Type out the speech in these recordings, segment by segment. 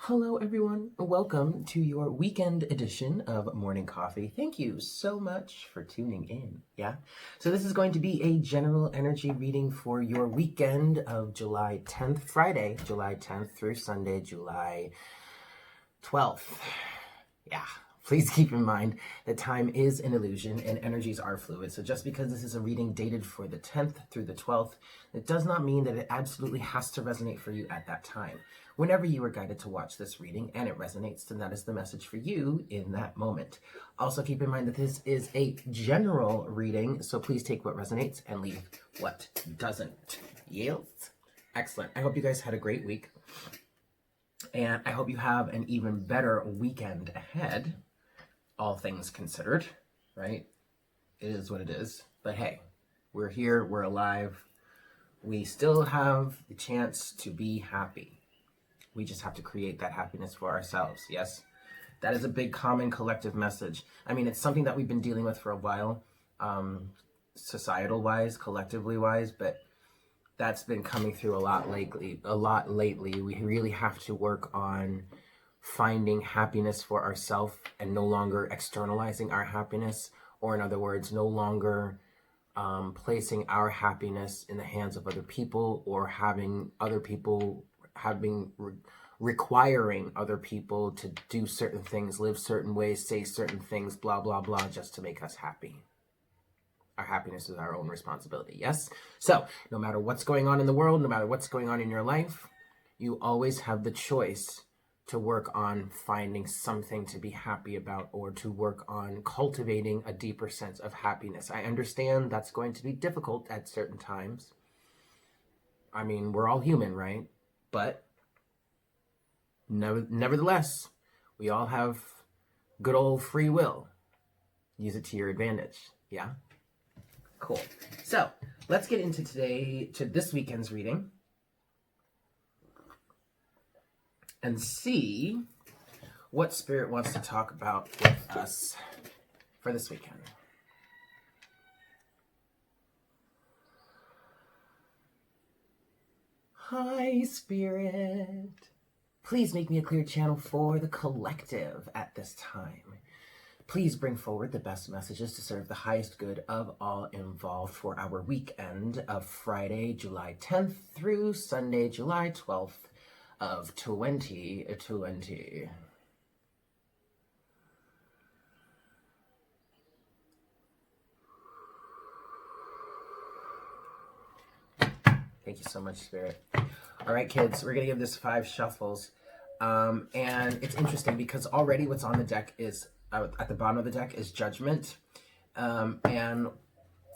Hello, everyone. Welcome to your weekend edition of Morning Coffee. Thank you so much for tuning in. Yeah. So this is going to be a general energy reading for your weekend of July 10th, Friday, July 10th through Sunday, July 12th. Yeah. Please keep in mind that time is an illusion and energies are fluid. So just because this is a reading dated for the 10th through the 12th, it does not mean that it absolutely has to resonate for you at that time. Whenever you are guided to watch this reading and it resonates, then that is the message for you in that moment. Also keep in mind that this is a general reading, so please take what resonates and leave what doesn't. Yes? Excellent. I hope you guys had a great week. And I hope you have an even better weekend ahead. All things considered, right? It is what it is. But hey, we're here, we're alive. We still have the chance to be happy. We just have to create that happiness for ourselves, yes? That is a big common collective message. I mean, it's something that we've been dealing with for a while, societal-wise, collectively-wise, but that's been coming through a lot lately. We really have to work on finding happiness for ourselves and no longer externalizing our happiness, or in other words, no longer placing our happiness in the hands of other people, or having other people requiring other people to do certain things, live certain ways, say certain things, blah, blah, blah, just to make us happy. Our happiness is our own responsibility, yes? So, no matter what's going on in the world, no matter what's going on in your life, you always have the choice to work on finding something to be happy about, or to work on cultivating a deeper sense of happiness. I understand that's going to be difficult at certain times. I mean, we're all human, right? But nevertheless, we all have good old free will. Use it to your advantage, yeah? Cool. So, let's get into this weekend's reading and see what Spirit wants to talk about with us for this weekend. Hi, Spirit. Please make me a clear channel for the collective at this time. Please bring forward the best messages to serve the highest good of all involved for our weekend of Friday, July 10th through Sunday, July 12th of 2020. Thank you so much, Spirit. All right, kids, we're going to give this 5 shuffles. And it's interesting because already what's on the deck is, at the bottom of the deck is Judgment. And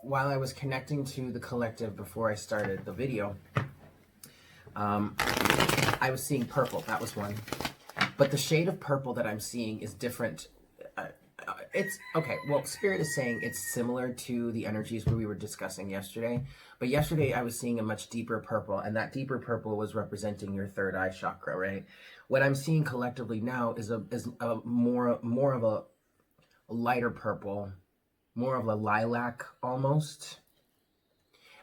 while I was connecting to the collective before I started the video, I was seeing purple. That was one. But the shade of purple that I'm seeing is different. It's okay. Well, Spirit is saying it's similar to the energies we were discussing yesterday. But yesterday I was seeing a much deeper purple, and that deeper purple was representing your third eye chakra, right? What I'm seeing collectively now is a more of a lighter purple, more of a lilac almost.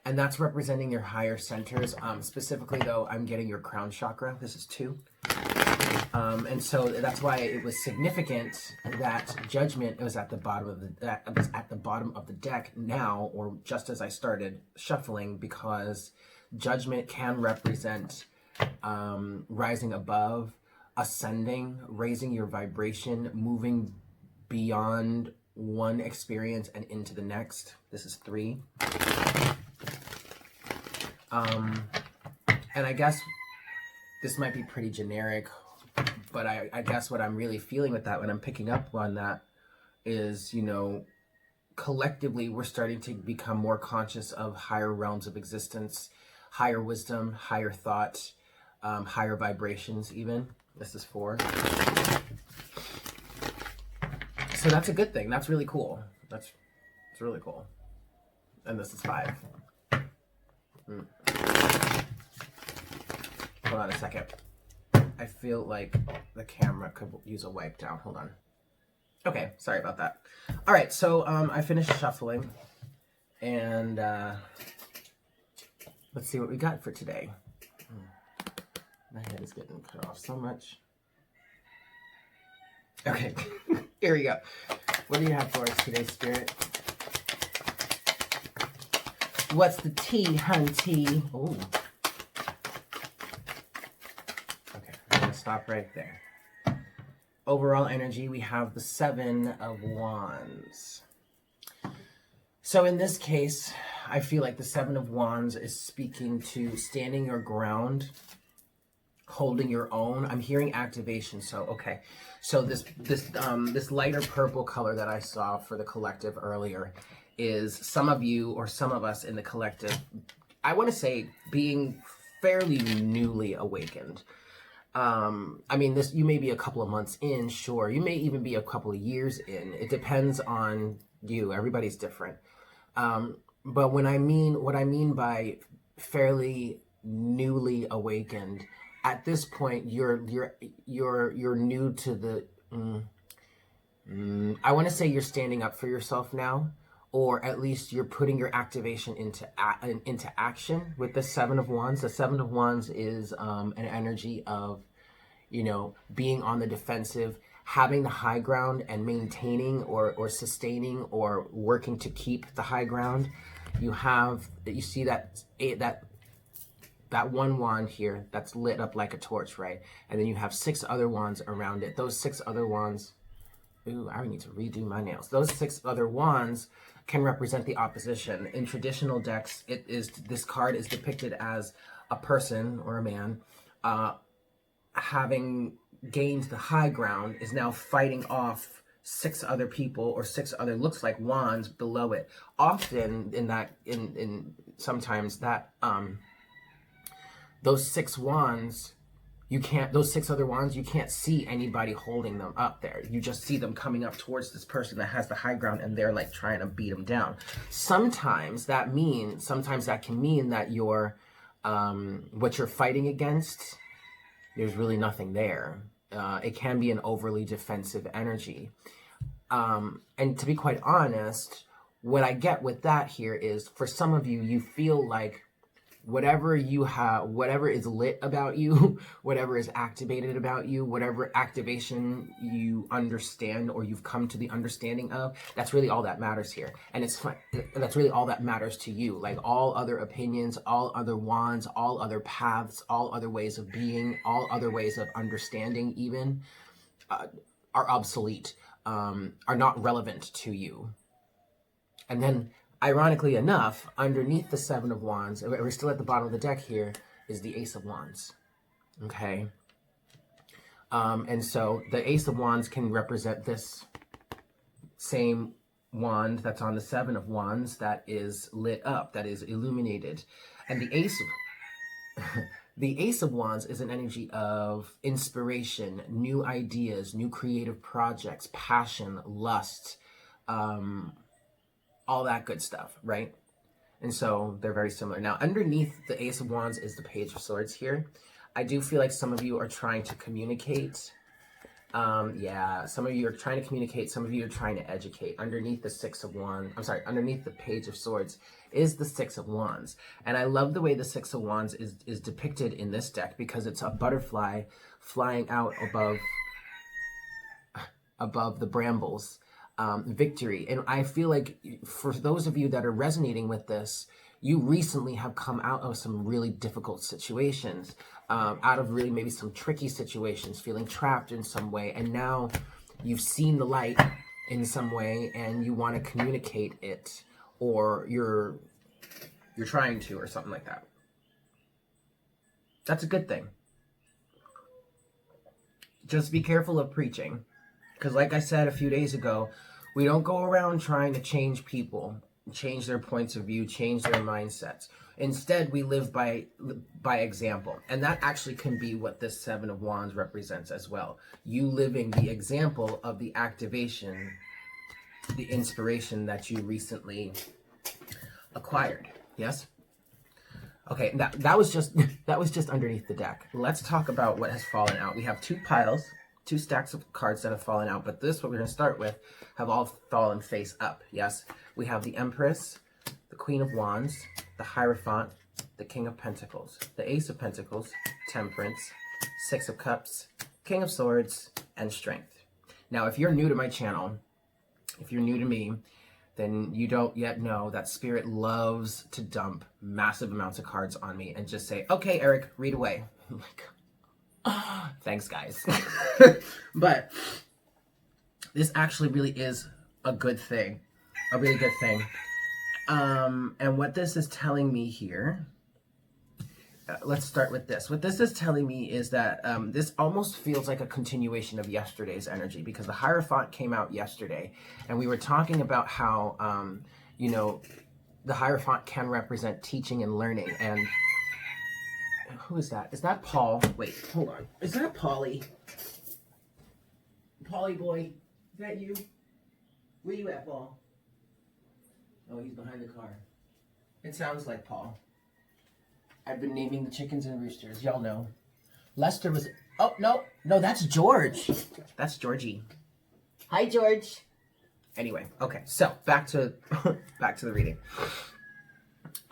And that's representing your higher centers. Specifically, though, I'm getting your crown chakra. This is 2. And so that's why it was significant that Judgment was at the bottom of the deck now, or just as I started shuffling, because Judgment can represent rising above, ascending, raising your vibration, moving beyond one experience and into the next. This is 3. And I guess this might be pretty generic, but I guess what I'm really feeling with that, when I'm picking up on that, is, you know, collectively we're starting to become more conscious of higher realms of existence, higher wisdom, higher thought, higher vibrations even. This is 4. So that's a good thing. That's really cool. It's really cool. And this is 5. Hold on a second. I feel like the camera could use a wipe down. Hold on. Okay, sorry about that. All right, so I finished shuffling, and let's see what we got for today. My head is getting cut off so much. Okay, here we go. What do you have for us today, Spirit? What's the tea, hunty? Oh. Okay, I'm gonna stop right there. Overall energy, we have the Seven of Wands. So in this case, I feel like the Seven of Wands is speaking to standing your ground, holding your own. I'm hearing activation. So okay, so this lighter purple color that I saw for the collective earlier is some of you or some of us in the collective, I want to say, being fairly newly awakened. I mean, this, you may be a couple of months in, sure. You may even be a couple of years in. It depends on you. Everybody's different. But what I mean by fairly newly awakened, at this point, you're new to the. I want to say you're standing up for yourself now, or at least you're putting your activation into action with the Seven of Wands. The Seven of Wands is an energy of, you know, being on the defensive, having the high ground and maintaining or sustaining or working to keep the high ground. You see that one wand here that's lit up like a torch, right? And then you have 6 other wands around it. Those 6 other wands, ooh, I need to redo my nails. Those 6 other wands can represent the opposition. In traditional decks, this card is depicted as a person or a man having gained the high ground, is now fighting off 6 other people or 6 other looks like wands below it. Often sometimes that those 6 wands, those 6 other wands, you can't see anybody holding them up there. You just see them coming up towards this person that has the high ground, and they're like trying to beat them down. Sometimes that can mean that what you're fighting against, there's really nothing there. It can be an overly defensive energy. And to be quite honest, what I get with that here is, for some of you, you feel like whatever is lit about you, whatever is activated about you, whatever activation you understand or you've come to the understanding of, that's really all that matters here. And it's fun. That's really all that matters to you. Like, all other opinions, all other wands, all other paths, all other ways of being, all other ways of understanding even, are obsolete, are not relevant to you. And then, ironically enough, underneath the Seven of Wands, we're still at the bottom of the deck here, is the Ace of Wands. Okay? And so the Ace of Wands can represent this same wand that's on the Seven of Wands that is lit up, that is illuminated. And the Ace of Wands is an energy of inspiration, new ideas, new creative projects, passion, lust, all that good stuff, right? And so they're very similar. Now, underneath the Ace of Wands is the Page of Swords here. I do feel like some of you are trying to communicate. Some of you are trying to communicate. Some of you are trying to educate. Underneath the underneath the Page of Swords is the Six of Wands. And I love the way the Six of Wands is depicted in this deck, because it's a butterfly flying out above the brambles. Victory. And I feel like, for those of you that are resonating with this, you recently have come out of some really difficult situations, out of really maybe some tricky situations, feeling trapped in some way, and now you've seen the light in some way and you want to communicate it, or you're trying to, or something like that. That's a good thing. Just be careful of preaching, because like I said a few days ago, we don't go around trying to change people, change their points of view, change their mindsets. Instead, we live by example. And that actually can be what this Seven of Wands represents as well. You living the example of the activation, the inspiration that you recently acquired. Yes? Okay, that was just underneath the deck. Let's talk about what has fallen out. We have 2 piles, 2 stacks of cards that have fallen out, but what we're going to start with, have all fallen face up. Yes, we have the Empress, the Queen of Wands, the Hierophant, the King of Pentacles, the Ace of Pentacles, Temperance, Six of Cups, King of Swords, and Strength. Now, if you're new to my channel, if you're new to me, then you don't yet know that Spirit loves to dump massive amounts of cards on me and just say, okay, Eric, read away. I'm like, oh, thanks, guys. But this actually really is a good thing, a really good thing. And what this is telling me here, let's start with this. What this is telling me is that this almost feels like a continuation of yesterday's energy, because the Hierophant came out yesterday, and we were talking about how, you know, the Hierophant can represent teaching and learning. And who is that? Is that Paul? Wait, hold on. Is that Polly? Polly boy, is that you? Where you at, Paul? Oh, he's behind the car. It sounds like Paul. I've been naming the chickens and roosters. Y'all know. Lester was... Oh, no. No, that's George. That's Georgie. Hi, George. Anyway, okay. So, back to the reading.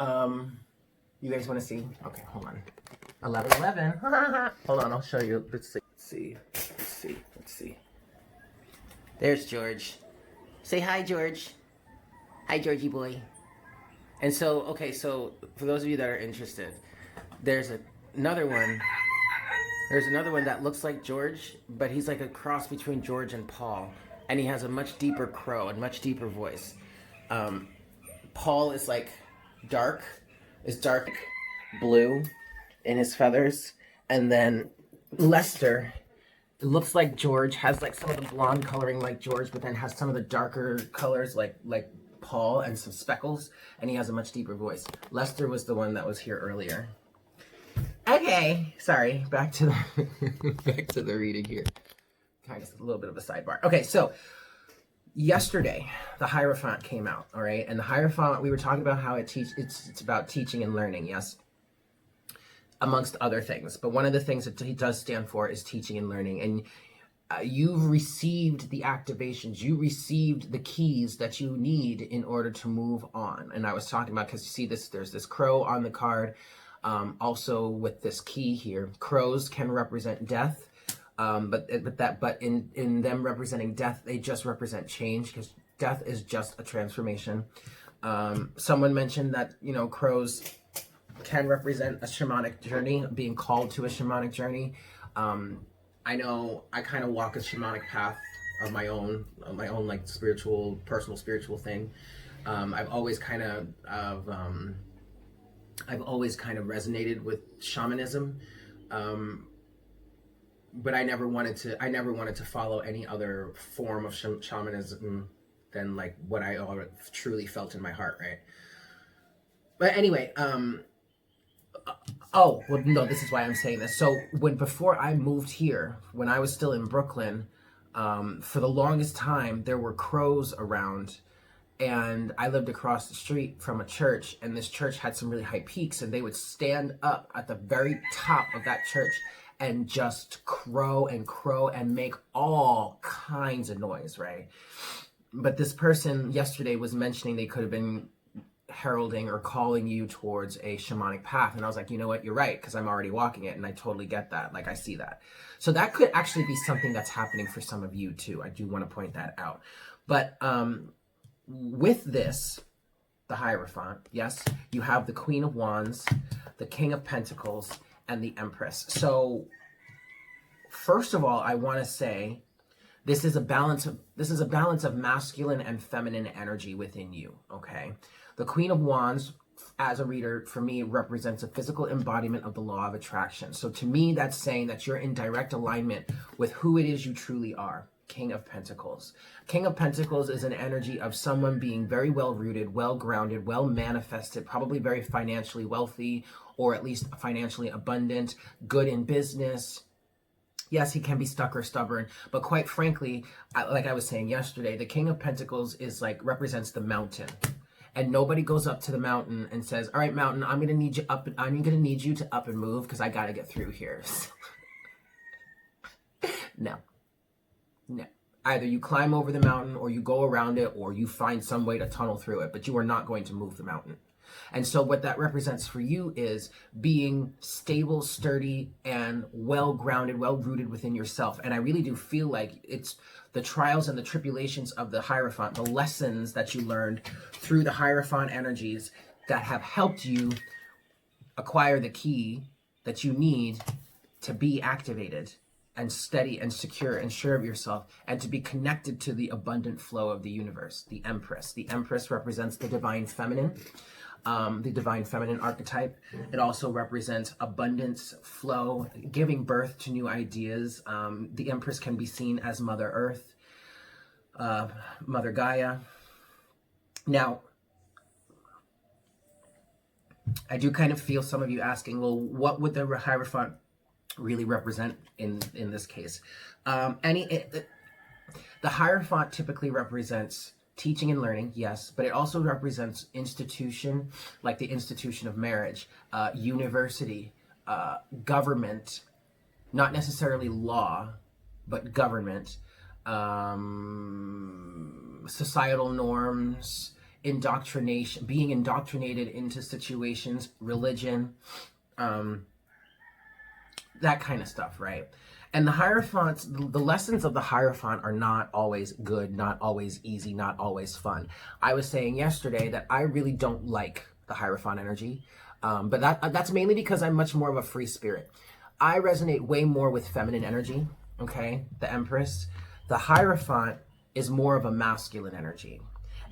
You guys want to see? Okay, hold on. 11:11. Hold on, I'll show you. Let's see. There's George. Say hi, George. Hi, Georgie boy. And so, okay, so for those of you that are interested, there's another one. There's another one that looks like George, but he's like a cross between George and Paul, and he has a much deeper crow and much deeper voice. Paul is like dark blue in his feathers, and then Lester looks like George, has like some of the blonde coloring like George, but then has some of the darker colors like Paul and some speckles, and he has a much deeper voice. Lester was the one that was here earlier. Okay, sorry, back to the reading here. Kind of a little bit of a sidebar. Okay, so yesterday the Hierophant came out, all right? And the Hierophant, we were talking about how it's about teaching and learning, yes? Amongst other things. But one of the things that he does stand for is teaching and learning. And you've received the activations, you received the keys that you need in order to move on. And I was talking about, because you see this, there's this crow on the card, also with this key here. Crows can represent death, but in them representing death, they just represent change, because death is just a transformation. Someone mentioned that, you know, crows can represent a shamanic journey, being called to a shamanic journey. I know I kind of walk a shamanic path of my own like personal spiritual thing. I've always kind of resonated with shamanism, but I never wanted to follow any other form of shamanism than like what I truly felt in my heart, right? But anyway, oh, well, no, this is why I'm saying this. So before I moved here, when I was still in Brooklyn, for the longest time, there were crows around, and I lived across the street from a church, and this church had some really high peaks, and they would stand up at the very top of that church and just crow and make all kinds of noise, right? But this person yesterday was mentioning they could have been heralding or calling you towards a shamanic path, and I was like, you know what, you're right, because I'm already walking it, and I totally get that. Like, I see that. So that could actually be something that's happening for some of you too. I do want to point that out. But with this, the Hierophant, yes, you have the Queen of Wands, the King of Pentacles, and the Empress. So first of all, I want to say this is a balance of masculine and feminine energy within you, okay? The Queen of Wands, as a reader, for me, represents a physical embodiment of the law of attraction. So to me, that's saying that you're in direct alignment with who it is you truly are. King of Pentacles. King of Pentacles is an energy of someone being very well rooted, well grounded, well manifested, probably very financially wealthy, or at least financially abundant, good in business. Yes, he can be stuck or stubborn, but quite frankly, like I was saying yesterday, the King of Pentacles is like represents the mountain. And nobody goes up to the mountain and says, all right, mountain, I'm going to need you up. I'm going to need you to up and move because I got to get through here. No. Either you climb over the mountain or you go around it or you find some way to tunnel through it, but you are not going to move the mountain. And so what that represents for you is being stable, sturdy, and well-grounded, well-rooted within yourself. And I really do feel like it's the trials and the tribulations of the Hierophant, the lessons that you learned through the Hierophant energies that have helped you acquire the key that you need to be activated and steady and secure and sure of yourself, and to be connected to the abundant flow of the universe, the Empress. The Empress represents the divine feminine, the divine feminine archetype. It also represents abundance, flow, giving birth to new ideas. The Empress can be seen as Mother Earth, Mother Gaia. Now, I do kind of feel some of you asking, well, what would the Hierophant really represent in this case? The Hierophant typically represents teaching and learning, yes, but it also represents institution, like the institution of marriage, university, government, not necessarily law, but government, societal norms, indoctrination, being indoctrinated into situations, religion, that kind of stuff, right? And the Hierophants, the lessons of the Hierophant are not always good, not always easy, not always fun. I was saying yesterday that I really don't like the Hierophant energy, but that's mainly because I'm much more of a free spirit. I resonate way more with feminine energy, okay? The Empress. The Hierophant is more of a masculine energy.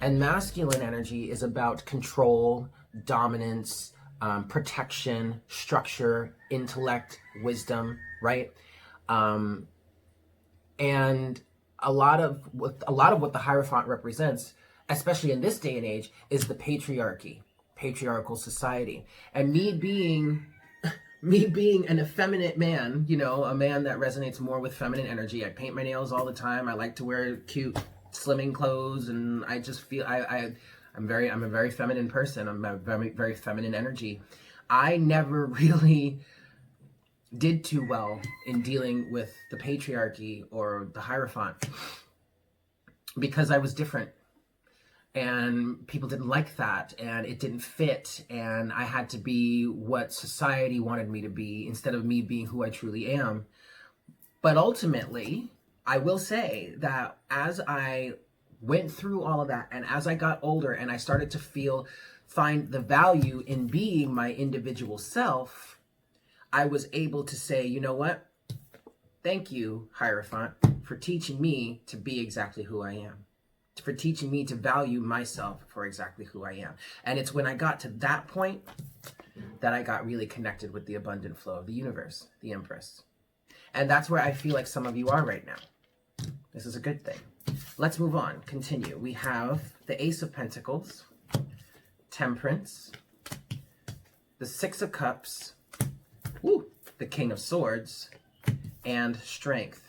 And masculine energy is about control, dominance, protection, structure, intellect, wisdom, right? And a lot of what the Hierophant represents, especially in this day and age, is the patriarchy, patriarchal society. And me being an effeminate man, you know, a man that resonates more with feminine energy. I paint my nails all the time. I like to wear cute slimming clothes, and I just feel I'm a very feminine person. I'm a very, very feminine energy. I never really did too well in dealing with the patriarchy or the Hierophant because I was different, and people didn't like that, and it didn't fit, and I had to be what society wanted me to be instead of me being who I truly am. But ultimately, I will say that as I went through all of that, and as I got older and I started to find the value in being my individual self, I was able to say, you know what? Thank you, Hierophant, for teaching me to be exactly who I am, for teaching me to value myself for exactly who I am. And it's when I got to that point that I got really connected with the abundant flow of the universe, the Empress. And that's where I feel like some of you are right now. This is a good thing. Let's move on, continue. We have the Ace of Pentacles, Temperance, the Six of Cups, the King of Swords, and Strength.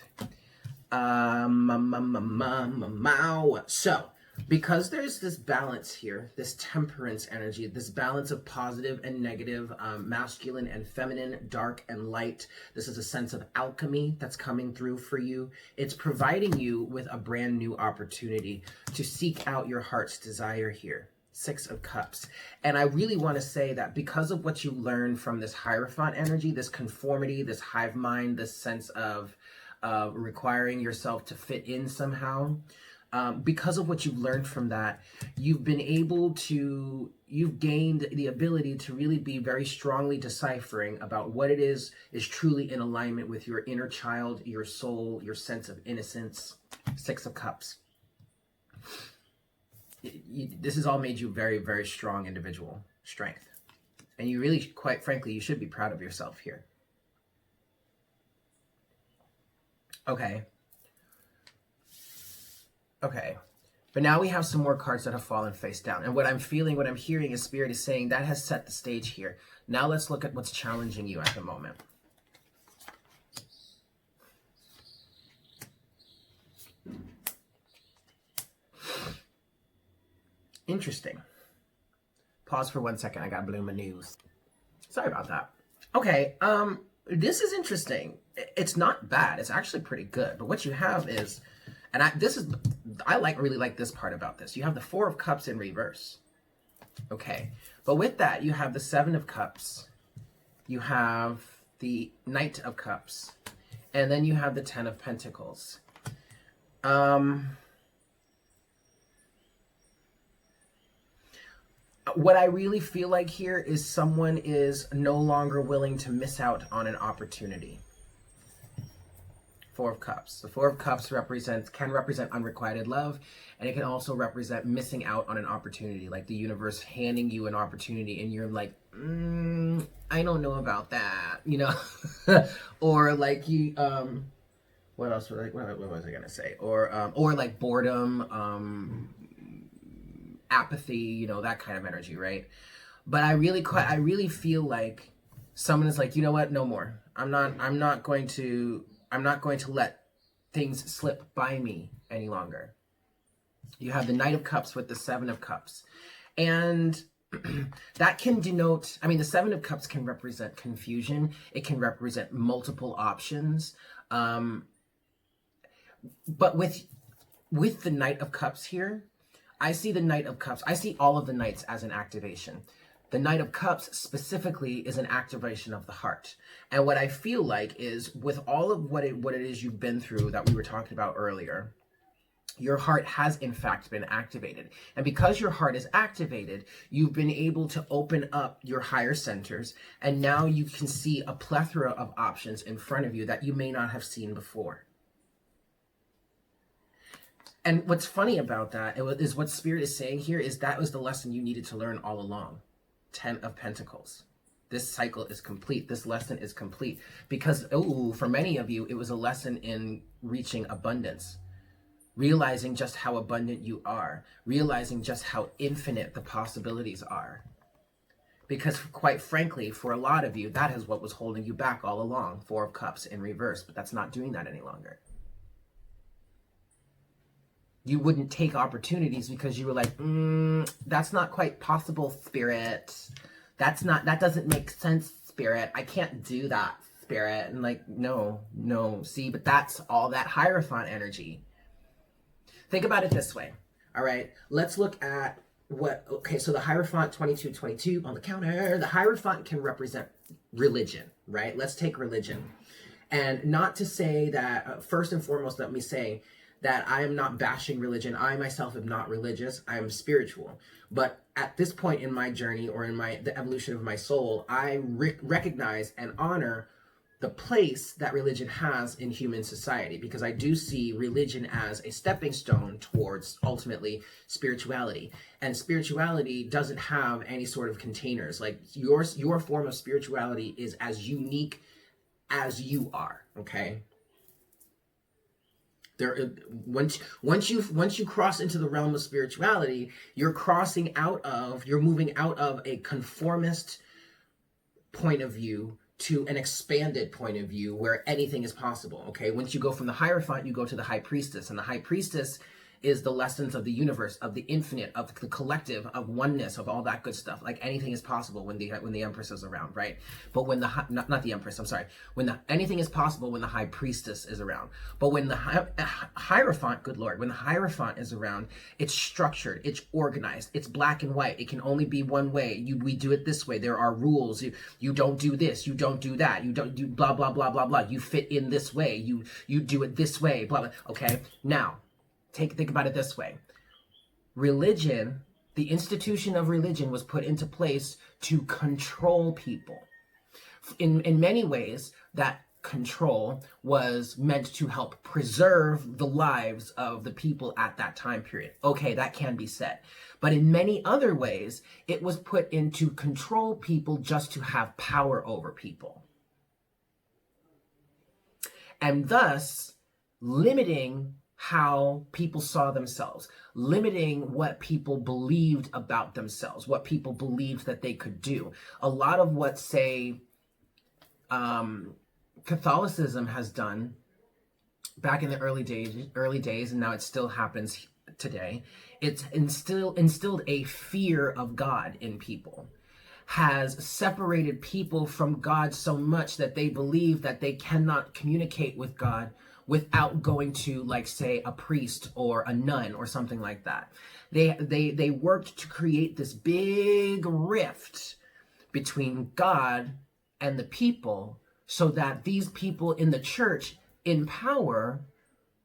So, because there's this balance here, this temperance energy, this balance of positive and negative, masculine and feminine, dark and light, this is a sense of alchemy that's coming through for you. It's providing you with a brand new opportunity to seek out your heart's desire here. Six of Cups. And I really want to say that because of what you learned from this Hierophant energy, this conformity, this hive mind, this sense of requiring yourself to fit in somehow, because of what you've learned from that, you've gained the ability to really be very strongly deciphering about what it is truly in alignment with your inner child, your soul, your sense of innocence. Six of Cups. This has all made you very, very strong individual. Strength. And you really, quite frankly, you should be proud of yourself here. Okay. But now we have some more cards that have fallen face down. And what I'm feeling, what I'm hearing is Spirit is saying that has set the stage here. Now let's look at what's challenging you at the moment. Interesting. Pause for 1 second. I got Bloom of News. Sorry about that. Okay, this is interesting. It's not bad. It's actually pretty good. But what you have is, and I really like this part about this. You have the Four of Cups in reverse. Okay, but with that, you have the Seven of Cups, you have the Knight of Cups, and then you have the Ten of Pentacles. What I really feel like here is someone is no longer willing to miss out on an opportunity. Four of Cups. The Four of Cups can represent unrequited love, and it can also represent missing out on an opportunity, like the universe handing you an opportunity and you're like, I don't know about that, you know? Or like you, what else was what was I gonna say? Or like boredom, apathy, you know, that kind of energy, right? But I really feel like someone is like, you know what? No more. I'm not going to let things slip by me any longer. You have the Knight of Cups with the Seven of Cups. And that can denote, I mean, the Seven of Cups can represent confusion. It can represent multiple options. But with the Knight of Cups here, I see the Knight of Cups. I see all of the Knights as an activation. The Knight of Cups specifically is an activation of the heart. And what I feel like is with all of what it is you've been through that we were talking about earlier, your heart has in fact been activated. And because your heart is activated, you've been able to open up your higher centers. And now you can see a plethora of options in front of you that you may not have seen before. And what's funny about that is what Spirit is saying here is that was the lesson you needed to learn all along. 10 of Pentacles. This cycle is complete. This lesson is complete because, for many of you, it was a lesson in reaching abundance, realizing just how abundant you are, realizing just how infinite the possibilities are. Because quite frankly, for a lot of you, that is what was holding you back all along. Four of Cups in reverse, but that's not doing that any longer. You wouldn't take opportunities because you were like, that's not quite possible, Spirit. That doesn't make sense, Spirit. I can't do that, Spirit. And like, no, see, but that's all that Hierophant energy. Think about it this way, all right? Let's look at so the Hierophant 2222 on the counter. The Hierophant can represent religion, right? Let's take religion. And not to say that, first and foremost, let me say, that I am not bashing religion. I myself am not religious. I am spiritual. But at this point in my journey or in the evolution of my soul, I recognize and honor the place that religion has in human society, because I do see religion as a stepping stone towards ultimately spirituality. And spirituality doesn't have any sort of containers. Like your form of spirituality is as unique as you are, okay? Once you cross into the realm of spirituality, you're moving out of a conformist point of view to an expanded point of view where anything is possible, okay? Once you go from the Hierophant, you go to the High Priestess, and the High Priestess is the lessons of the universe, of the infinite, of the collective, of oneness, of all that good stuff. Like anything is possible when the Empress is around, right? But when not the Empress, I'm sorry. Anything is possible when the High Priestess is around. But when the Hierophant, good Lord, when the Hierophant is around, it's structured, it's organized, it's black and white. It can only be one way. We do it this way. There are rules. You don't do this. You don't do that. You don't do blah blah blah blah blah. You fit in this way. You do it this way. Blah blah. Okay, now. Think about it this way. Religion, the institution of religion was put into place to control people. In many ways, that control was meant to help preserve the lives of the people at that time period. Okay, that can be said. But in many other ways, it was put in to control people just to have power over people. And thus, limiting how people saw themselves, limiting what people believed about themselves, what people believed that they could do. A lot of what, say, Catholicism has done back in the early days, and now it still happens today, it's instilled a fear of God in people, has separated people from God so much that they believe that they cannot communicate with God without going to, like, say, a priest or a nun or something like that. They worked to create this big rift between God and the people, so that these people in the church in power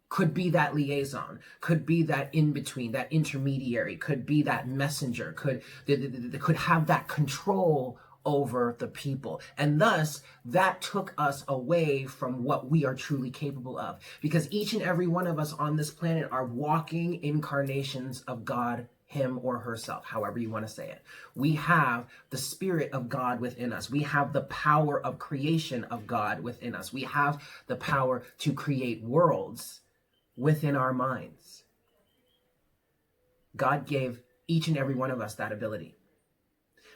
could be that liaison, could be that in between, that intermediary, could be that messenger, could have that control over the people. And thus, that took us away from what we are truly capable of. Because each and every one of us on this planet are walking incarnations of God, him or herself, however you want to say it. We have the Spirit of God within us. We have the power of creation of God within us. We have the power to create worlds within our minds. God gave each and every one of us that ability.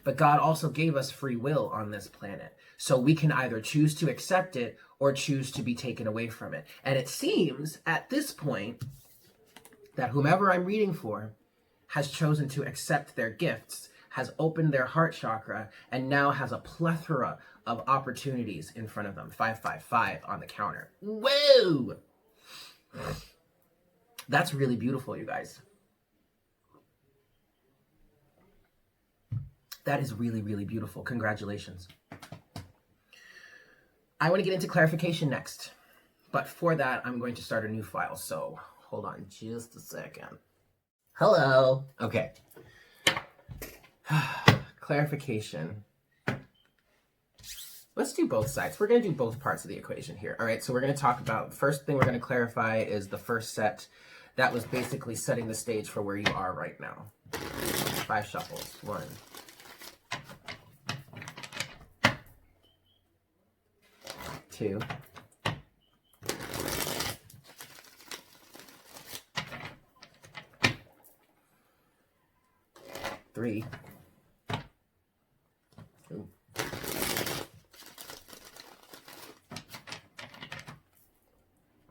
But God also gave us free will on this planet. So we can either choose to accept it or choose to be taken away from it. And it seems at this point that whomever I'm reading for has chosen to accept their gifts, has opened their heart chakra, and now has a plethora of opportunities in front of them. 555 on the counter. Whoa! That's really beautiful, you guys. That is really, really beautiful. Congratulations. I want to get into clarification next. But for that, I'm going to start a new file. So hold on just a second. Hello. Okay. Clarification. Let's do both sides. We're going to do both parts of the equation here. All right. So we're going to talk about, first thing we're going to clarify is the first set. That was basically setting the stage for where you are right now. 5 shuffles. 1. 2. 3.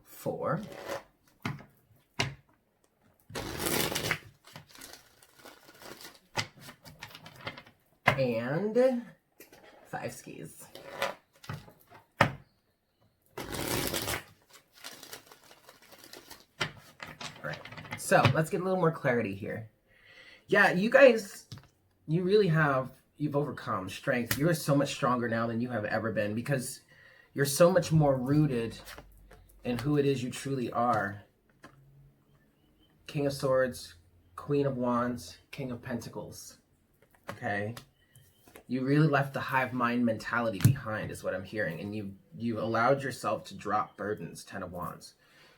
4. And 5 skis. All right, so let's get a little more clarity here. Yeah, you guys, you really have, you've overcome strength. You're so much stronger now than you have ever been, because you're so much more rooted in who it is you truly are. King of Swords, Queen of Wands, King of Pentacles. Okay? You really left the hive mind mentality behind, is what I'm hearing. And you allowed yourself to drop burdens, 10 of Wands.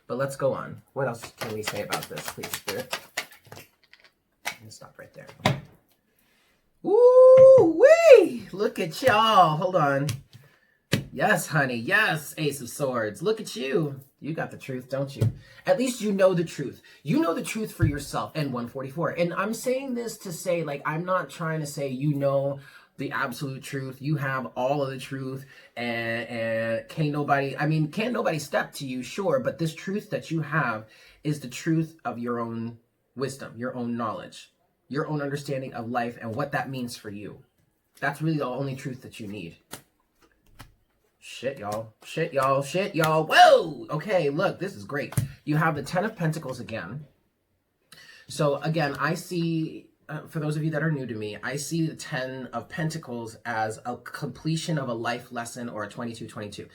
But let's go on. What else can we say about this, please, Spirit? I'm gonna stop right there. Okay. Ooh-wee! Look at y'all. Hold on. Yes, honey. Yes, Ace of Swords. Look at you. You got the truth, don't you? At least you know the truth. You know the truth for yourself. And 144. And I'm saying this to say, like, I'm not trying to say you know the absolute truth. You have all of the truth, and can't nobody step to you, sure, but this truth that you have is the truth of your own wisdom, your own knowledge, your own understanding of life and what that means for you. That's really the only truth that you need. Shit, y'all. Shit, y'all. Shit, y'all. Whoa! Okay, look, this is great. You have the 10 of Pentacles again. So, again, I see, for those of you that are new to me, I see the 10 of Pentacles as a completion of a life lesson, or a 222,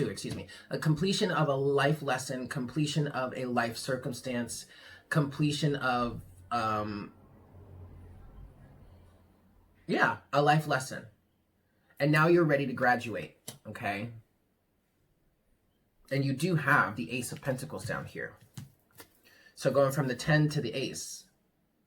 excuse me. A completion of a life lesson, completion of a life circumstance, completion of, a life lesson. And now you're ready to graduate, okay? And you do have the Ace of Pentacles down here. So going from the 10 to the Ace,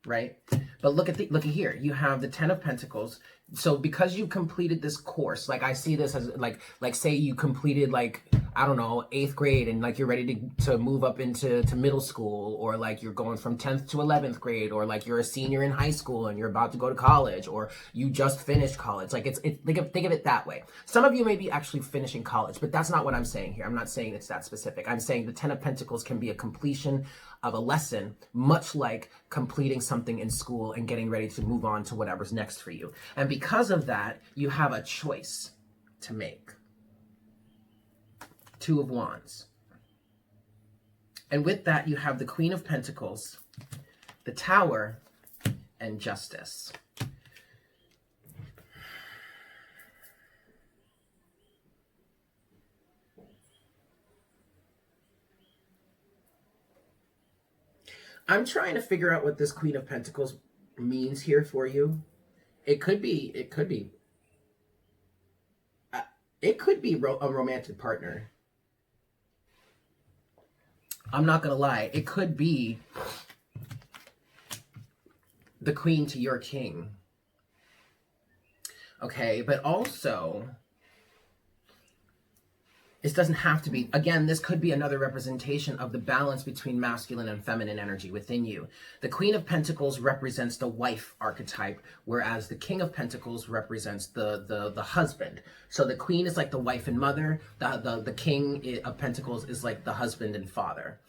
right? But look at here. You have the 10 of Pentacles. So because you completed this course, like I see this as like say you completed, like, I don't know, 8th grade, and like you're ready to move up into middle school, or like you're going from 10th to 11th grade, or like you're a senior in high school and you're about to go to college, or you just finished college. Like think of it that way. Some of you may be actually finishing college, but that's not what I'm saying here. I'm not saying it's that specific. I'm saying the 10 of Pentacles can be a completion of a lesson, much like completing something in school and getting ready to move on to whatever's next for you. And because of that, you have a choice to make. 2 of Wands. And with that, you have the Queen of Pentacles, the Tower, and Justice. I'm trying to figure out what this Queen of Pentacles means here for you. It could be a romantic partner. I'm not gonna lie. It could be the queen to your king. Okay, but also, this doesn't have to be, again, this could be another representation of the balance between masculine and feminine energy within you. The Queen of Pentacles represents the wife archetype, whereas the King of Pentacles represents the husband. So the Queen is like the wife and mother, the King of Pentacles is like the husband and father.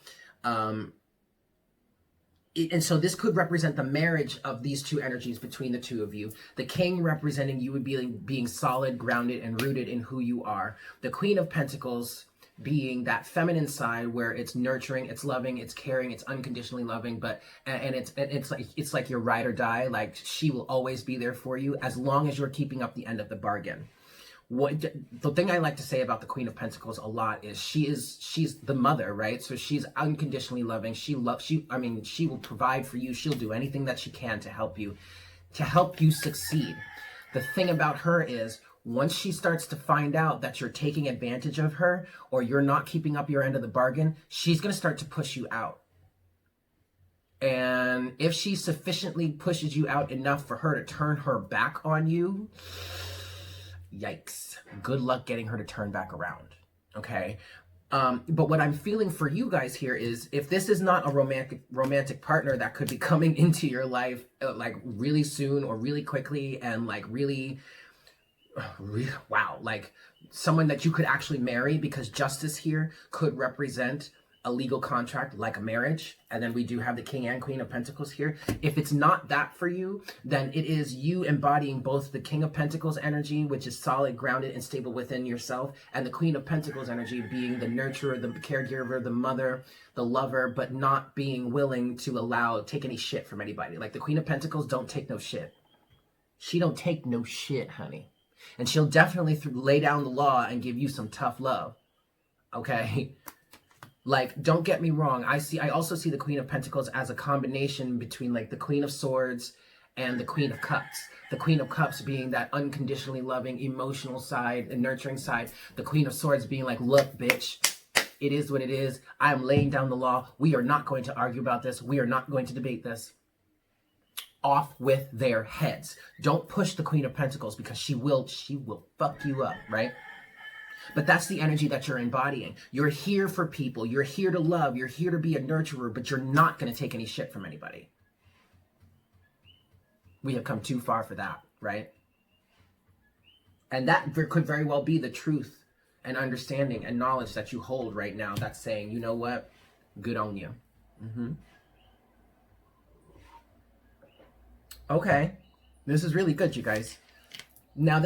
And so this could represent the marriage of these two energies between the two of you. The king representing you would be being solid, grounded, and rooted in who you are. The Queen of Pentacles being that feminine side where it's nurturing, it's loving, it's caring, it's unconditionally loving, but it's like your ride or die. Like she will always be there for you as long as you're keeping up the end of the bargain. The thing I like to say about the Queen of Pentacles a lot is she's the mother, right? So she's unconditionally loving. She will provide for you. She'll do anything that she can to help you succeed. The thing about her is once she starts to find out that you're taking advantage of her or you're not keeping up your end of the bargain, she's going to start to push you out. And if she sufficiently pushes you out enough for her to turn her back on you, yikes. Good luck getting her to turn back around. Okay. But what I'm feeling for you guys here is if this is not a romantic partner that could be coming into your life like really soon or really quickly and like really wow, like someone that you could actually marry, because Justice here could represent a legal contract like a marriage. And then we do have the King and Queen of Pentacles here. If it's not that for you, then it is you embodying both the King of Pentacles energy, which is solid, grounded, and stable within yourself, and the Queen of Pentacles energy being the nurturer, the caregiver, the mother, the lover, but not being willing to take any shit from anybody. Like the Queen of Pentacles don't take no shit. She don't take no shit, honey. And she'll definitely lay down the law and give you some tough love. Okay? Like, don't get me wrong. I also see the Queen of Pentacles as a combination between like the Queen of Swords and the Queen of Cups. The Queen of Cups being that unconditionally loving, emotional side and nurturing side. The Queen of Swords being like, look, bitch, it is what it is. I am laying down the law. We are not going to argue about this. We are not going to debate this. Off with their heads. Don't push the Queen of Pentacles because she will fuck you up, right? But that's the energy that you're embodying. You're here for people. You're here to love. You're here to be a nurturer, but you're not going to take any shit from anybody. We have come too far for that, right? And that could very well be the truth and understanding and knowledge that you hold right now that's saying, you know what? Good on you. Okay. This is really good, you guys. Now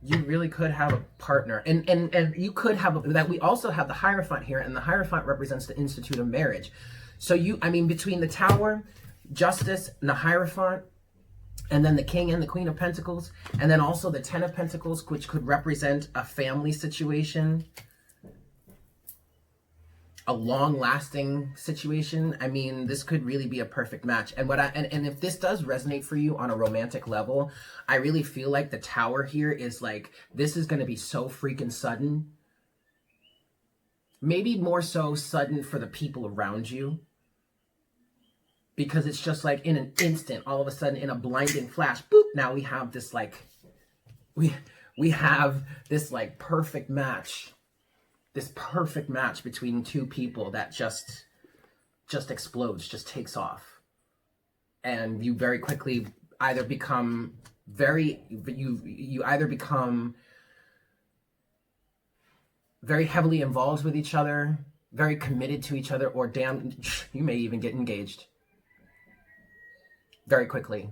you really could have a partner, and you could have that. We also have the Hierophant here, and the Hierophant represents the Institute of Marriage. So between the Tower, Justice, and the Hierophant, and then the King and the Queen of Pentacles, and then also the Ten of Pentacles, which could represent a family situation, a long-lasting situation. I mean, this could really be a perfect match. And if this does resonate for you on a romantic level, I really feel like the Tower here is like, this is going to be so freaking sudden. Maybe more so sudden for the people around you. Because it's just like in an instant, all of a sudden, in a blinding flash, boop, now we have this like, we have this like perfect match. This perfect match between two people that just explodes, just takes off. And you very quickly either become you either become very heavily involved with each other, very committed to each other, or damn, you may even get engaged very quickly.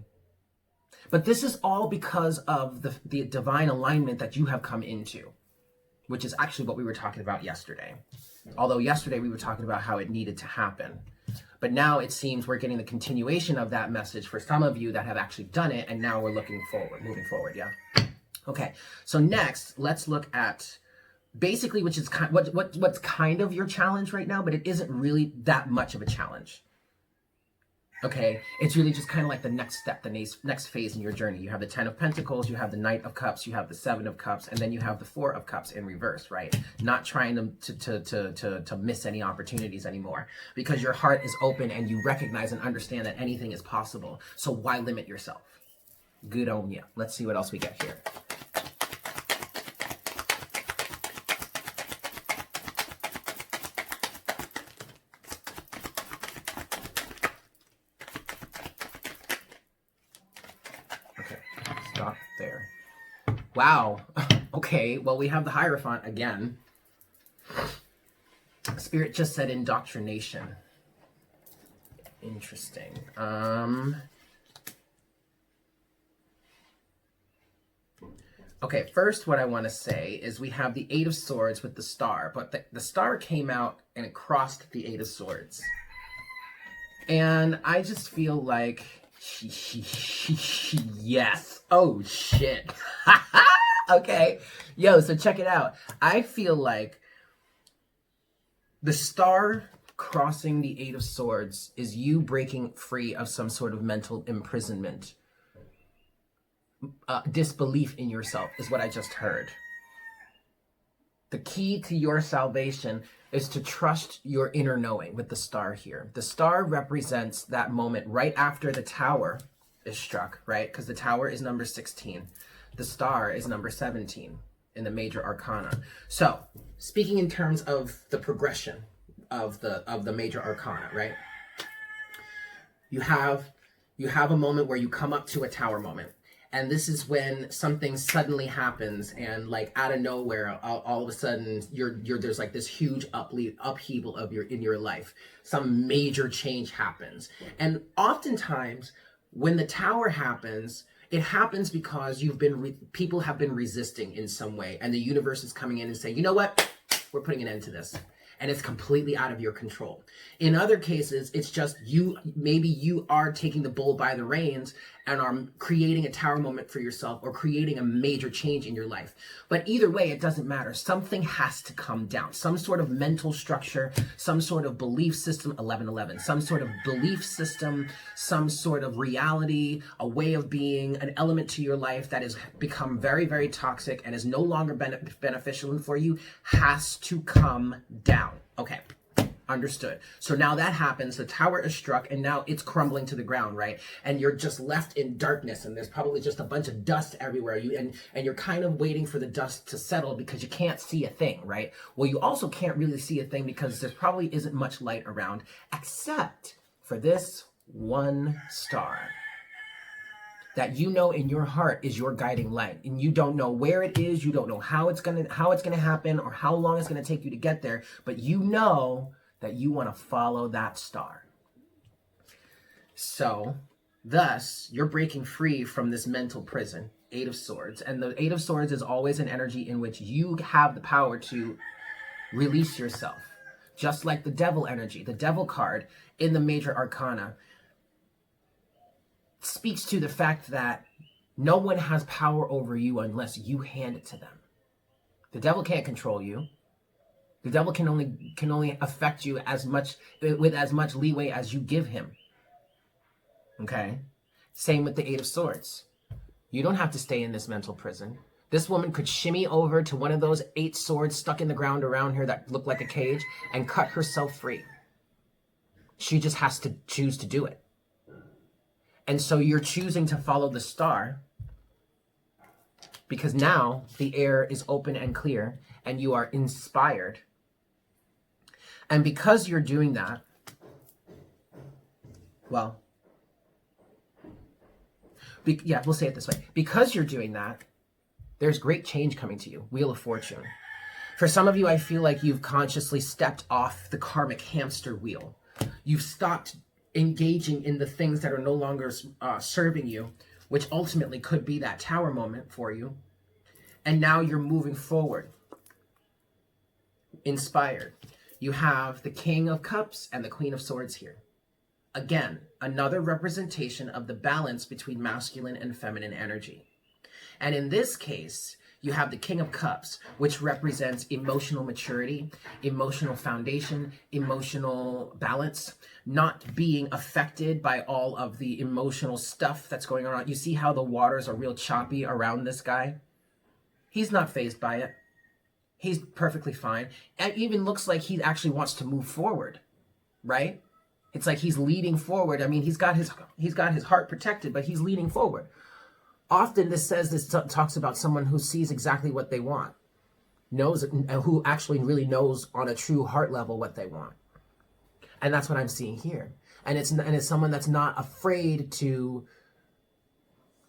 But this is all because of the divine alignment that you have come into, which is actually what we were talking about yesterday. Although yesterday we were talking about how it needed to happen. But now it seems we're getting the continuation of that message for some of you that have actually done it, and now we're moving forward, yeah? Okay, so next, let's look at basically, which is what's kind of your challenge right now, but it isn't really that much of a challenge. Okay, it's really just kind of like the next step, the next phase in your journey. You have the 10 of Pentacles, you have the Knight of Cups, you have the 7 of Cups, and then you have the 4 of Cups in reverse, right? Not trying to miss any opportunities anymore, because your heart is open and you recognize and understand that anything is possible. So why limit yourself? Good on you. Let's see what else we get here. Stop there. Wow. Okay, well, we have the Hierophant again. Spirit just said indoctrination. Interesting. Okay, first what I want to say is we have the 8 of Swords with the star, but the star came out and it crossed the 8 of Swords. And I just feel like, yes. Oh, shit. Okay. Yo, so check it out. I feel like the star crossing the 8 of Swords is you breaking free of some sort of mental imprisonment. Disbelief in yourself is what I just heard. The key to your salvation is to trust your inner knowing with the star here. The star represents that moment right after the tower is struck, right? Because the tower is number 16. The star is number 17 in the major arcana. So, speaking in terms of the progression of the major arcana, right? You have a moment where you come up to a tower moment. And this is when something suddenly happens, and like out of nowhere, all of a sudden, there's like this huge upheaval in your life. Some major change happens, and oftentimes, when the tower happens, it happens because people have been resisting in some way, and the universe is coming in and saying, you know what, we're putting an end to this. And it's completely out of your control. In other cases, it's just maybe you are taking the bull by the reins and are creating a tower moment for yourself or creating a major change in your life. But either way, it doesn't matter. Something has to come down. Some sort of mental structure, some sort of belief system, 1111, some sort of belief system, some sort of reality, a way of being, an element to your life that has become very, very toxic and is no longer beneficial for you has to come down. Okay, understood. So now that happens, the tower is struck, and now it's crumbling to the ground, right? And you're just left in darkness, and there's probably just a bunch of dust everywhere. And you're kind of waiting for the dust to settle because you can't see a thing, right? Well, you also can't really see a thing because there probably isn't much light around, except for this one star that you know in your heart is your guiding light, and you don't know where it is, you don't know how it's gonna happen or how long it's gonna take you to get there, but you know that you want to follow that star. So, thus, you're breaking free from this mental prison, 8 of Swords, and the 8 of Swords is always an energy in which you have the power to release yourself, just like the Devil energy. The Devil card in the major arcana speaks to the fact that no one has power over you unless you hand it to them. The devil can't control you. The devil can only affect you with as much leeway as you give him. Okay? Same with the 8 of Swords. You don't have to stay in this mental prison. This woman could shimmy over to one of those 8 swords stuck in the ground around her that look like a cage and cut herself free. She just has to choose to do it. And so you're choosing to follow the star because now the air is open and clear and you are inspired. And because you're doing that, well, we'll say it this way. Because you're doing that, there's great change coming to you. Wheel of Fortune. For some of you, I feel like you've consciously stepped off the karmic hamster wheel. You've stopped engaging in the things that are no longer serving you, which ultimately could be that tower moment for you. And now you're moving forward, inspired. you have the King of Cups and the Queen of Swords here. Again, another representation of the balance between masculine and feminine energy. And in this case, you have the King of Cups, which represents emotional maturity, emotional foundation, emotional balance, not being affected by all of the emotional stuff that's going on. You see how the waters are real choppy around this guy? He's not fazed by it. He's perfectly fine. It even looks like he actually wants to move forward, right? It's like he's leading forward. I mean, he's got his heart protected, but he's leading forward. Often this talks about someone who sees exactly what they want, knows, who actually really knows on a true heart level what they want. And that's what I'm seeing here. And it's someone that's not afraid to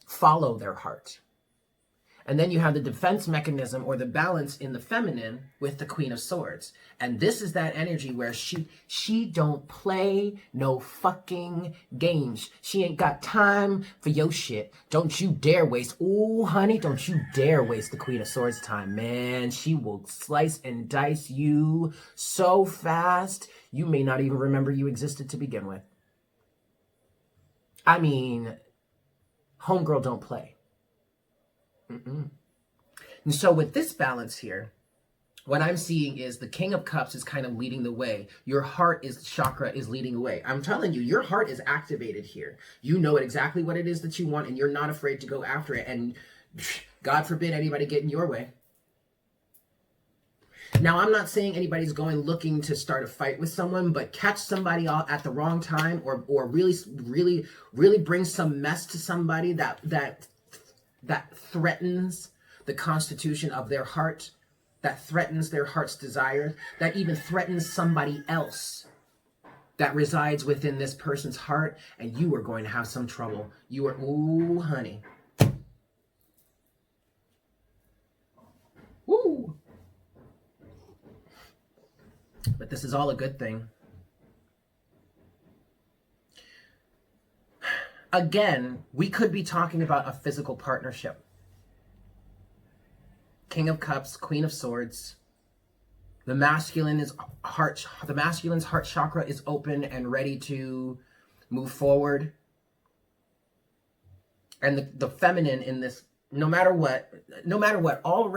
follow their heart. And then you have the defense mechanism or the balance in the feminine with the Queen of Swords. And this is that energy where she don't play no fucking games. She ain't got time for your shit. Don't you dare waste. Ooh, honey, don't you dare waste the Queen of Swords time, man. She will slice and dice you so fast, you may not even remember you existed to begin with. I mean, homegirl don't play. And so with this balance here, what I'm seeing is the King of Cups is kind of leading the way. Your heart chakra is leading the way. I'm telling you, your heart is activated here. You know exactly what it is that you want, and you're not afraid to go after it. And God forbid anybody get in your way. Now, I'm not saying anybody's going looking to start a fight with someone, but catch somebody at the wrong time, or really bring some mess to somebody that threatens the constitution of their heart, that threatens their heart's desire, that even threatens somebody else that resides within this person's heart, and you are going to have some trouble. You are, ooh, honey. Woo! But this is all a good thing. Again, we could be talking about a physical partnership. King of Cups, Queen of Swords. The masculine's heart chakra is open and ready to move forward. And the feminine in this, no matter what, all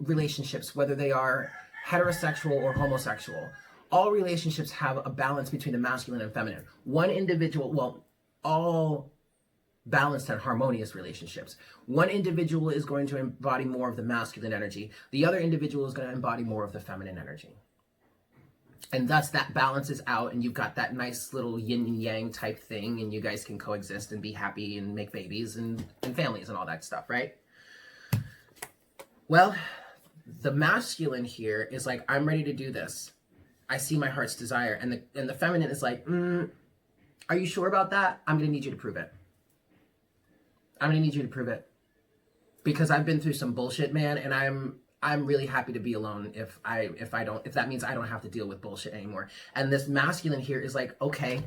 relationships, whether they are heterosexual or homosexual, all relationships have a balance between the masculine and feminine. One individual, well, all balanced and harmonious relationships. One individual is going to embody more of the masculine energy. The other individual is going to embody more of the feminine energy. And thus that balances out, and you've got that nice little yin and yang type thing, and you guys can coexist and be happy and make babies and families and all that stuff, right? Well, the masculine here is like, I'm ready to do this. I see my heart's desire. And the feminine is like, are you sure about that? I'm going to need you to prove it. I'm going to need you to prove it. Because I've been through some bullshit, man, and I'm really happy to be alone if that means I don't have to deal with bullshit anymore. And this masculine here is like, okay,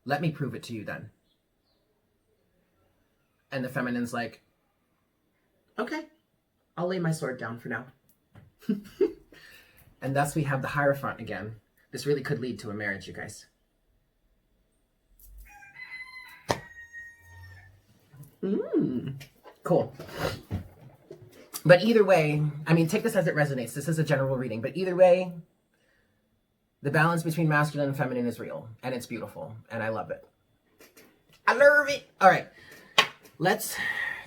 let me prove it to you then. And the feminine's like, okay, I'll lay my sword down for now. And thus we have the Hierophant again. This really could lead to a marriage, you guys. Cool. But either way, I mean, take this as it resonates. This is a general reading. But either way, the balance between masculine and feminine is real. And it's beautiful. And I love it. I love it. All right. Let's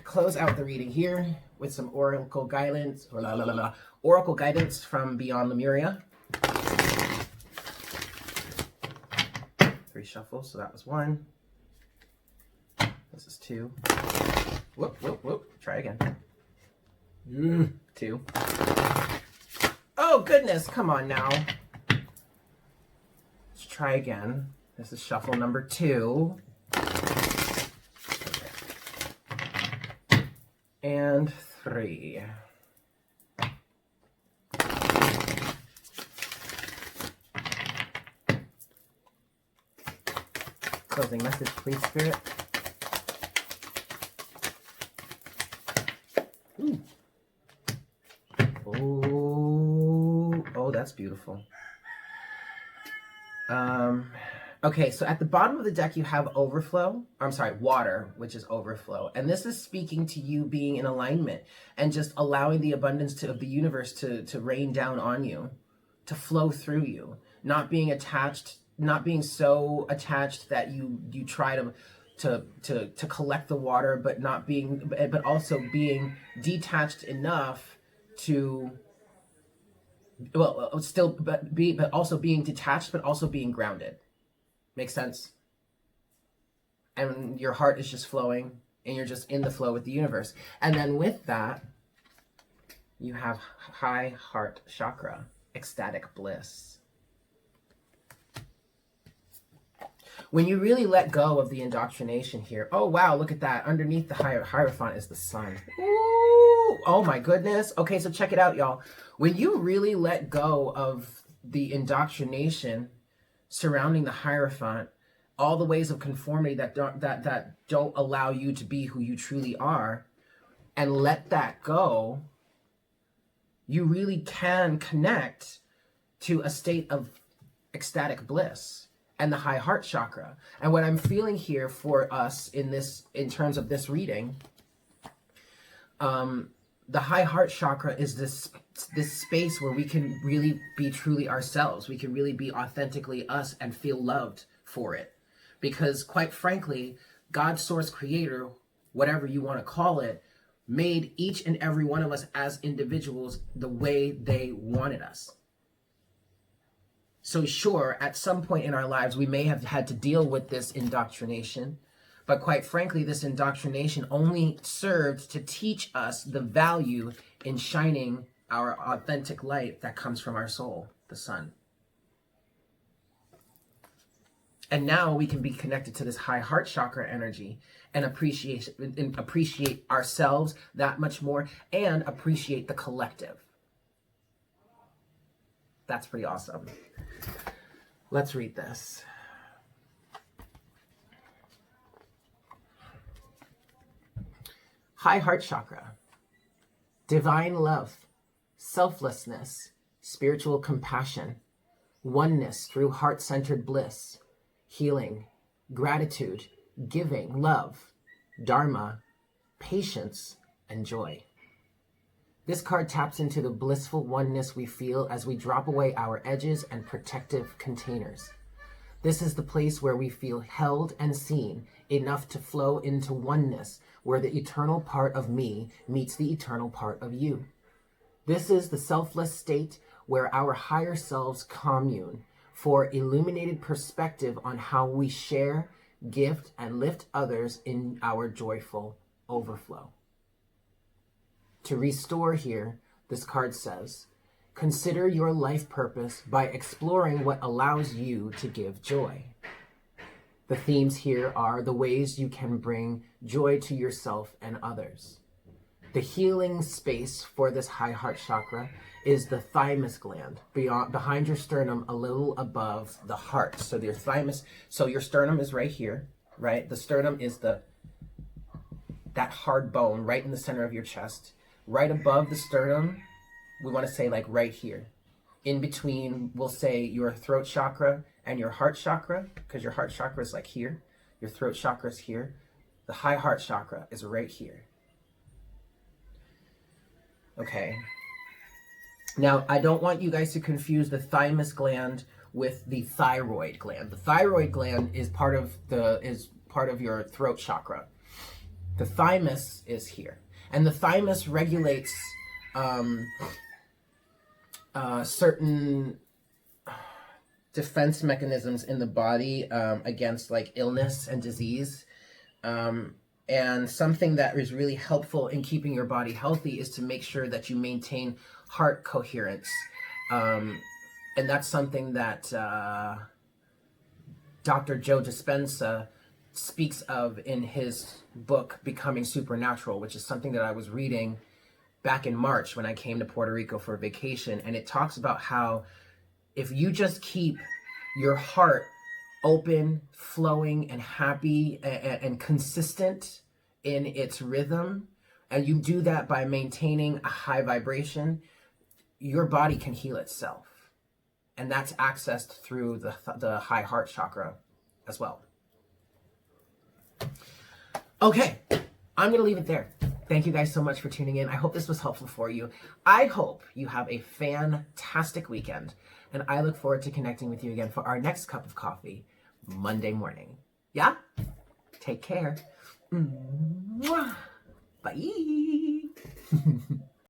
close out the reading here with some oracle guidance. Oracle guidance from Beyond Lemuria. 3 shuffles. So that was 1. This is 2. Whoop, whoop, whoop. Try again. 2. Oh, goodness. Come on now. Let's try again. This is shuffle number 2. And 3. Closing message, please, Spirit. Ooh. Oh, that's beautiful. Okay, so at the bottom of the deck, you have overflow. I'm sorry, water, which is overflow. And this is speaking to you being in alignment and just allowing the abundance of the universe to rain down on you, to flow through you, not being attached, not being so attached that you try to collect the water, but also being detached enough to, well, still, but also being detached, but also being grounded. Makes sense? And your heart is just flowing and you're just in the flow with the universe. And then with that, you have high heart chakra, ecstatic bliss. When you really let go of the indoctrination here, oh wow, look at that. Underneath the Hierophant is the sun. Ooh, oh my goodness. Okay, so check it out, y'all. When you really let go of the indoctrination surrounding the Hierophant, all the ways of conformity that don't allow you to be who you truly are, and let that go, you really can connect to a state of ecstatic bliss and the high heart chakra. And what I'm feeling here for us in terms of this reading, the high heart chakra is this space where we can really be truly ourselves. We can really be authentically us and feel loved for it. Because quite frankly, God, source, creator, whatever you want to call it, made each and every one of us as individuals the way they wanted us. So sure, at some point in our lives, we may have had to deal with this indoctrination, but quite frankly, this indoctrination only served to teach us the value in shining our authentic light that comes from our soul, the sun. And now we can be connected to this high heart chakra energy and appreciate ourselves that much more and appreciate the collective. That's pretty awesome. Let's read this. High heart chakra, divine love, selflessness, spiritual compassion, oneness through heart-centered bliss, healing, gratitude, giving, love, dharma, patience, and joy. This card taps into the blissful oneness we feel as we drop away our edges and protective containers. This is the place where we feel held and seen enough to flow into oneness, where the eternal part of me meets the eternal part of you. This is the selfless state where our higher selves commune for illuminated perspective on how we share, gift, and lift others in our joyful overflow. To restore here, this card says, consider your life purpose by exploring what allows you to give joy. The themes here are the ways you can bring joy to yourself and others. The healing space for this high heart chakra is the thymus gland, behind your sternum, a little above the heart. So your thymus, so your sternum is right here, right? The sternum is that hard bone right in the center of your chest. Right above the sternum, we want to say like right here. In between, we'll say your throat chakra and your heart chakra, because your heart chakra is like here. Your throat chakra is here. The high heart chakra is right here. Okay. Now, I don't want you guys to confuse the thymus gland with the thyroid gland. The thyroid gland is part of your throat chakra. The thymus is here. And the thymus regulates certain defense mechanisms in the body against like illness and disease. And something that is really helpful in keeping your body healthy is to make sure that you maintain heart coherence. And that's something that Dr. Joe Dispenza speaks of in his book, Becoming Supernatural, which is something that I was reading back in March when I came to Puerto Rico for a vacation. And it talks about how if you just keep your heart open, flowing, and happy and consistent in its rhythm, and you do that by maintaining a high vibration, your body can heal itself. And that's accessed through the high heart chakra as well. Okay, I'm going to leave it there. Thank you guys so much for tuning in. I hope this was helpful for you. I hope you have a fantastic weekend, and I look forward to connecting with you again for our next cup of coffee Monday morning. Yeah? Take care. Mwah. Bye.